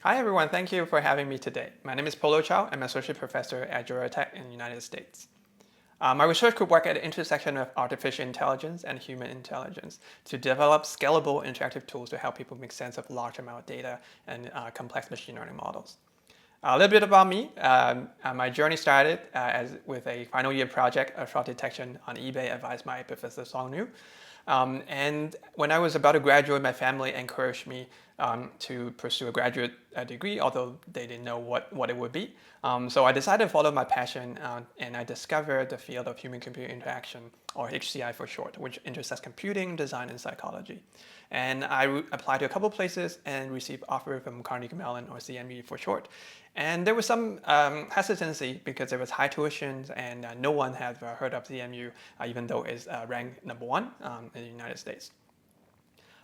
Hi everyone, thank you for having me today. My name is Polo Chow. I'm an associate professor at CUHK in the United States. My research group works at the intersection of artificial intelligence and human intelligence to develop scalable interactive tools to help people make sense of large amount of data and complex machine learning models. A little bit about me. My journey started with a final year project of fraud detection on eBay advised by Professor Song Liu. And when I was about to graduate, my family encouraged me to pursue a graduate degree, although they didn't know what it would be. So I decided to follow my passion, and I discovered the field of human-computer interaction, or HCI for short, which intersects computing, design, and psychology. And I applied to a couple places and received offers from Carnegie Mellon, or CME for short. And there was some hesitancy because there was high tuitions and no one had heard of CMU, even though it's ranked #1 in the United States.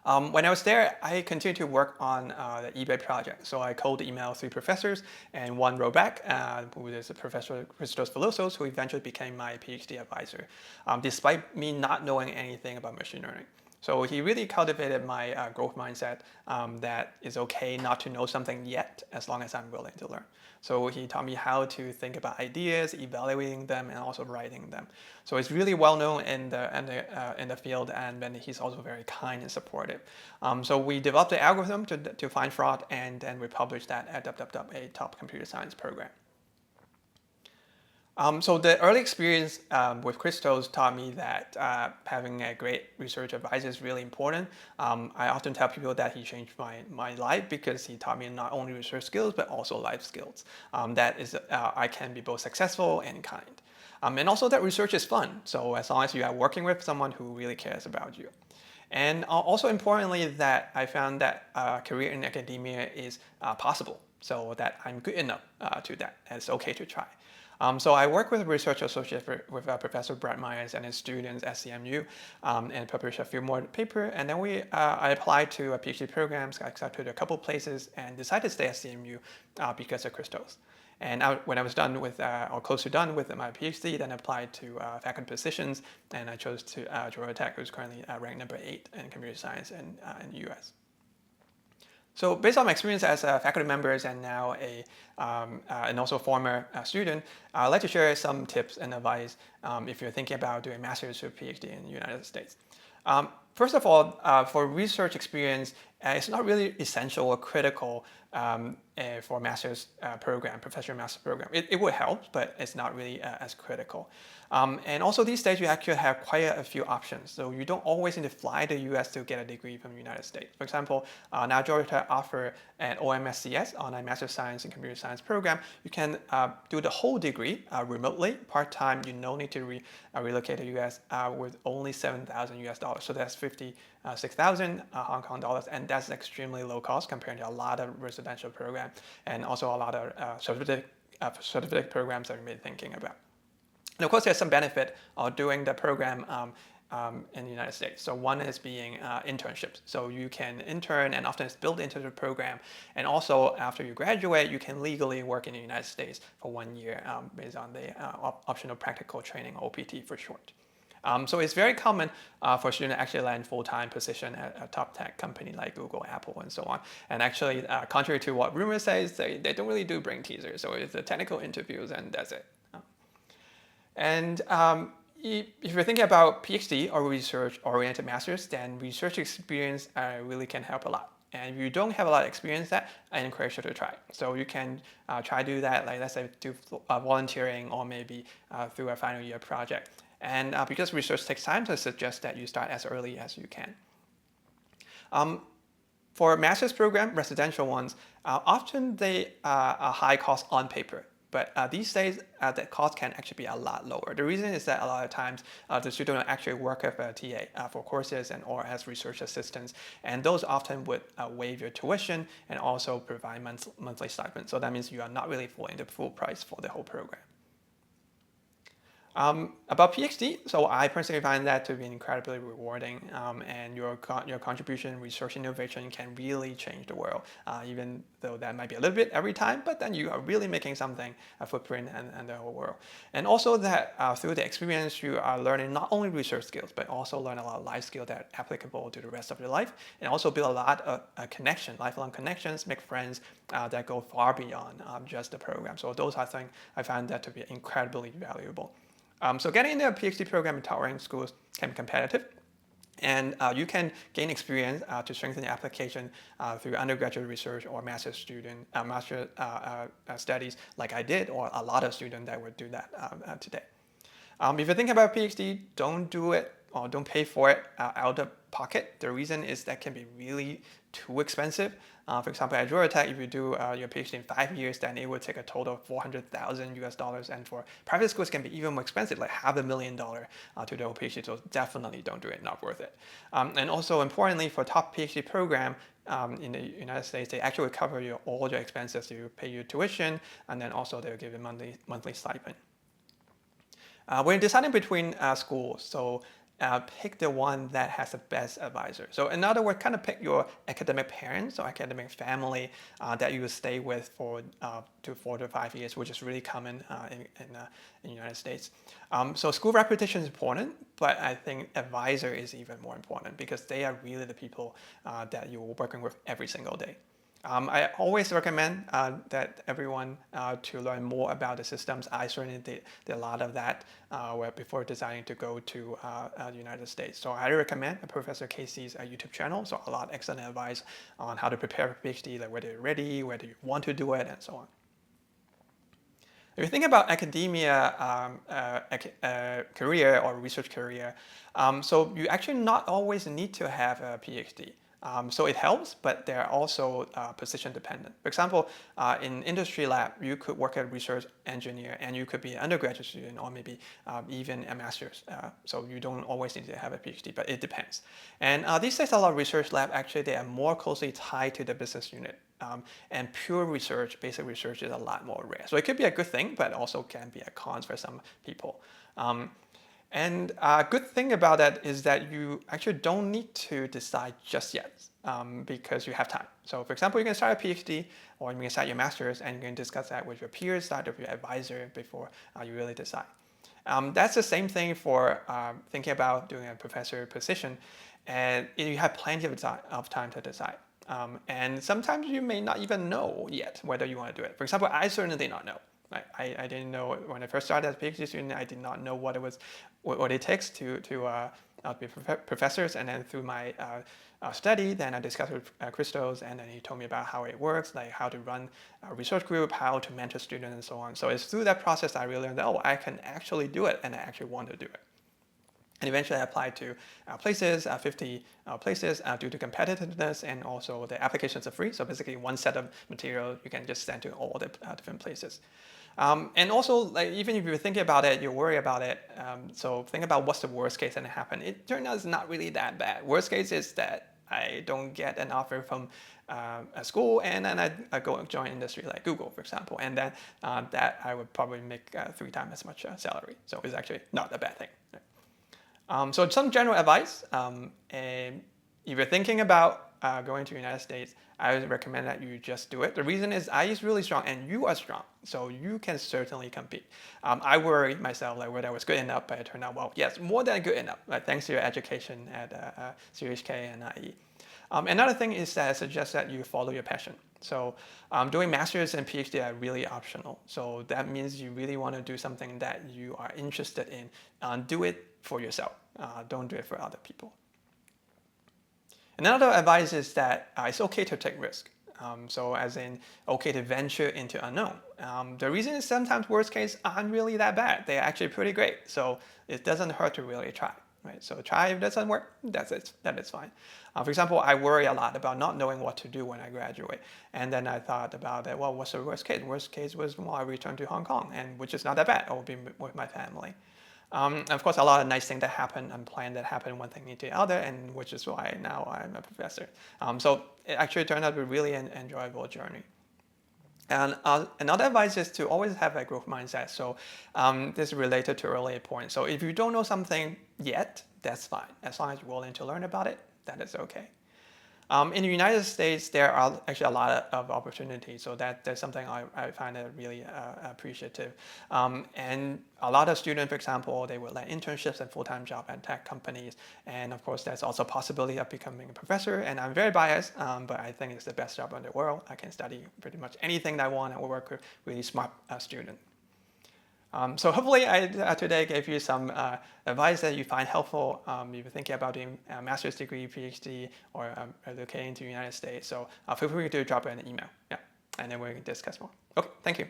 When I was there, I continued to work on the eBay project. So I cold emailed 3 professors, and one wrote back, who is Professor Christos Philosos, who eventually became my PhD advisor, despite me not knowing anything about machine learning. So he really cultivated my growth mindset that it's okay not to know something yet, as long as I'm willing to learn. So he taught me how to think about ideas, evaluating them, and also writing them. So it's really well known in the field, and then he's also very kind and supportive. So we developed the algorithm to find fraud, and then we published that at a top computer science program. So the early experience with Christos taught me that having a great research advisor is really important. I often tell people that he changed my life because he taught me not only research skills, but also life skills. That is, I can be both successful and kind. And also that research is fun. So as long as you are working with someone who really cares about you. And also importantly, that I found that a career in academia is possible. So that I'm good enough to that. And it's okay to try. So I work with a research associate with Professor Brad Myers and his students at CMU and published a few more papers. And then I applied to a PhD programs, got accepted to a couple places, and decided to stay at CMU because of Christos. And when I was done with, or close to done with my PhD, then applied to faculty positions, and I chose to Georgia Tech, who's currently ranked #8 in computer science in the US. So based on my experience as a faculty member and now and also a former student, I'd like to share some tips and advice if you're thinking about doing a master's or PhD in the United States. First of all, for research experience, it's not really essential or critical for a master's program, professional master's program. It would help, but it's not really as critical. And also these days, you actually have quite a few options. So you don't always need to fly to the US to get a degree from the United States. For example, now Georgia Tech offers an OMSCS, Online Master of Science in Computer Science program. You can do the whole degree remotely, part-time. You no need to relocate to the US with only $7,000 US. So that's 56,000 Hong Kong dollars, and that's extremely low cost compared to a lot of residential programs and also a lot of certificate programs that you may be thinking about. And of course, there's some benefit of doing the program in the United States. So one is being internships. So you can intern, and often it's built into the program. And also, after you graduate, you can legally work in the United States for 1 year based on the optional practical training, OPT for short. So it's very common for a student to actually land full-time position at a top tech company like Google, Apple, and so on. And actually, contrary to what rumors say, they don't really do brain teasers. So it's the technical interviews, and that's it. And if you're thinking about PhD or research-oriented masters, then research experience really can help a lot. And if you don't have a lot of experience that, I encourage you to try. So you can try to do that, like let's say do volunteering or maybe through a final year project. And because research takes time, so I suggest that you start as early as you can. For a master's program, residential ones, often they are high cost on paper. But these days, the cost can actually be a lot lower. The reason is that a lot of times the student will actually work with a TA for courses or as research assistants, and those often would waive your tuition and also provide monthly stipend. So that means you are not really paying the full price for the whole program. About PhD, so I personally find that to be incredibly rewarding, and your contribution, research, innovation can really change the world. Even though that might be a little bit every time, but then you are really making something, a footprint, and the whole world. And also that through the experience, you are learning not only research skills, but also learn a lot of life skills that are applicable to the rest of your life, and also build a lot of connection, lifelong connections, make friends that go far beyond just the program. So those I find that to be incredibly valuable. So getting into a PhD program in top-ranked schools can be competitive, and you can gain experience to strengthen your application through undergraduate research or master's studies like I did, or a lot of students that would do that today. If you think about PhD, don't do it or don't pay for it out of pocket. The reason is that can be really too expensive. For example, at Georgia Tech, if you do your PhD in 5 years, then it would take a total of $400,000 US. And for private schools, it can be even more expensive, like $500,000 to do a PhD. So definitely don't do it, not worth it. And also importantly, for top PhD program, in the United States, they actually cover all your expenses. You pay your tuition, and then also they'll give you monthly stipend. When deciding between schools, so pick the one that has the best advisor. So in other words, kind of pick your academic parents or academic family that you will stay with for 4 to 5 years, which is really common in the United States. So school reputation is important, but I think advisor is even more important because they are really the people that you're working with every single day. I always recommend that everyone to learn more about the systems. I certainly did a lot of that before deciding to go to the United States. So I recommend Professor Casey's YouTube channel. So a lot of excellent advice on how to prepare for PhD, like whether you're ready, whether you want to do it, and so on. If you think about academia career or research career, so you actually not always need to have a PhD. So it helps, but they're also position dependent. For example, in industry lab, you could work as a research engineer and you could be an undergraduate student or maybe even a master's. So you don't always need to have a PhD, but it depends. And these days, a lot of research lab, actually, they are more closely tied to the business unit. And pure research, basic research is a lot more rare. So it could be a good thing, but also can be a con for some people. And a good thing about that is that you actually don't need to decide just yet because you have time. So for example, you can start a PhD or you can start your master's and you can discuss that with your peers, start with your advisor before you really decide. That's the same thing for thinking about doing a professor position, and you have plenty of time to decide. And sometimes you may not even know yet whether you want to do it. For example, I certainly did not know. I didn't know when I first started as a PhD student. I did not know what it takes to be professors. And then through my study, then I discussed with Christos, and then he told me about how it works, like how to run a research group, how to mentor students, and so on. So it's through that process I really learned that, I can actually do it, and I actually want to do it. And eventually I applied to places, 50 places due to competitiveness, and also the applications are free. So basically one set of material you can just send to all the different places. And also, like, even if you're thinking about it, you worry about it. So think about what's the worst case that happen. It turned out it's not really that bad. Worst case is that I don't get an offer from a school, and then I go and join industry like Google, for example, and then that I would probably make 3 times as much salary. So it's actually not a bad thing. So some general advice, and if you're thinking about going to the United States, I would recommend that you just do it. The reason is IE is really strong and you are strong, so you can certainly compete. I worried myself like whether I was good enough, but it turned out, well, yes, more than good enough, like, thanks to your education at CUHK and IE. Another thing is that I suggest that you follow your passion. So doing master's and PhD are really optional. So that means you really want to do something that you are interested in. Do it for yourself. Don't do it for other people. Another advice is that it's okay to take risk. So as in, okay to venture into unknown. The reason is sometimes worst case aren't really that bad. They're actually pretty great. So it doesn't hurt to really try. Right? So try, if it doesn't work, that's it. That is fine. For example, I worry a lot about not knowing what to do when I graduate. And then I thought about that, well, what's the worst case? Worst case was, well, I return to Hong Kong, and which is not that bad. I will be with my family. Of course, a lot of nice things that happen, unplanned that happen, one thing into the other, and which is why now I'm a professor. So it actually turned out to be really an enjoyable journey. And another advice is to always have a growth mindset. So this is related to earlier point. So if you don't know something yet, that's fine. As long as you're willing to learn about it, that is okay. In the United States, there are actually a lot of opportunities, so that's something I find really appreciative. And a lot of students, for example, they would land internships and full-time job at tech companies. And of course, there's also a possibility of becoming a professor. And I'm very biased, but I think it's the best job in the world. I can study pretty much anything that I want and work with really smart students. So hopefully I today gave you some advice that you find helpful if you're thinking about doing a master's degree, PhD, or relocating to the United States. So feel free to drop in an email. Yeah, and then we can discuss more. Okay, thank you.